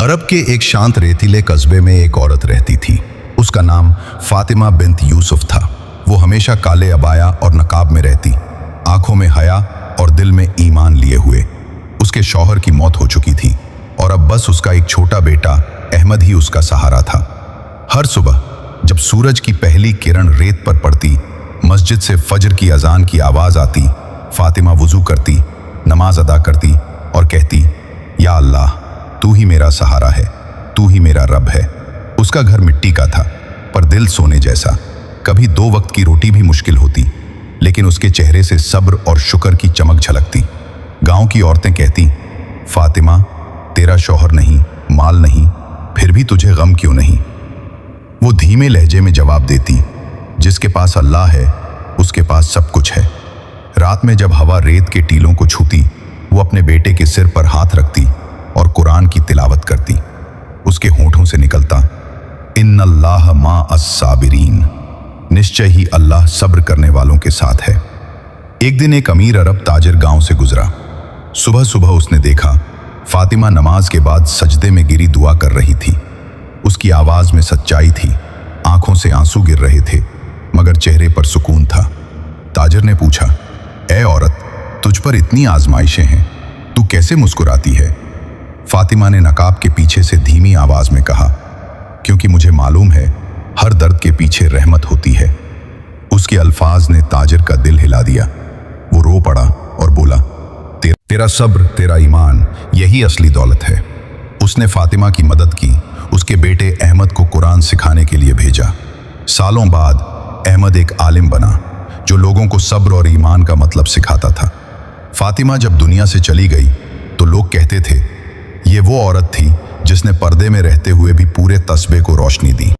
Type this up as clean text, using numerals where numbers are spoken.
अरब के एक शांत रेतीले कस्बे में एक औरत रहती थी। उसका नाम फातिमा बिन्त यूसुफ था। वो हमेशा काले अबाया और नकाब में रहती, आंखों में हया और दिल में ईमान लिए हुए। उसके शौहर की मौत हो चुकी थी और अब बस उसका एक छोटा बेटा अहमद ही उसका सहारा था। हर सुबह जब सूरज की पहली किरण रेत पर पड़ती, मस्जिद से फजर की अजान की आवाज़ आती, फातिमा वुजू करती, नमाज अदा करती और कहती, या अल्लाह, तू ही मेरा सहारा है, तू ही मेरा रब है। उसका घर मिट्टी का था पर दिल सोने जैसा। कभी 2 वक्त की रोटी भी मुश्किल होती, लेकिन उसके चेहरे से सब्र और शुक्र की चमक झलकती। गांव की औरतें कहती, फातिमा, तेरा शौहर नहीं, माल नहीं, फिर भी तुझे गम क्यों नहीं? वो धीमे लहजे में जवाब देती, जिसके पास अल्लाह है उसके पास सब कुछ है। रात में जब हवा रेत के टीलों को छूती, वो अपने बेटे के सिर पर हाथ रखती और कुरान की तिलावत करती। उसके होठों से निकलता, इन्नल्लाह मा अस्साबिरीन, निश्चय ही अल्लाह सब्र करने वालों के साथ है। एक दिन एक अमीर अरब ताजिर गांव से गुजरा। सुबह सुबह उसने देखा फातिमा नमाज के बाद सजदे में गिरी दुआ कर रही थी। उसकी आवाज में सच्चाई थी, आंखों से आंसू गिर रहे थे, मगर चेहरे पर सुकून था। ताजिर ने पूछा, ए औरत, तुझ पर इतनी आजमाइशें हैं, तू कैसे मुस्कुराती है? फातिमा ने नकाब के पीछे से धीमी आवाज में कहा, क्योंकि मुझे मालूम है हर दर्द के पीछे रहमत होती है। उसके अल्फाज ने ताजिर का दिल हिला दिया। वो रो पड़ा और बोला, तेरा सब्र, तेरा ईमान, यही असली दौलत है। उसने फातिमा की मदद की, उसके बेटे अहमद को कुरान सिखाने के लिए भेजा। सालों बाद अहमद एक आलिम बना जो लोगों को सब्र और ईमान का मतलब सिखाता था। फातिमा जब दुनिया से चली गई तो लोग कहते थे, ये वो औरत थी जिसने पर्दे में रहते हुए भी पूरे कस्बे को रोशनी दी।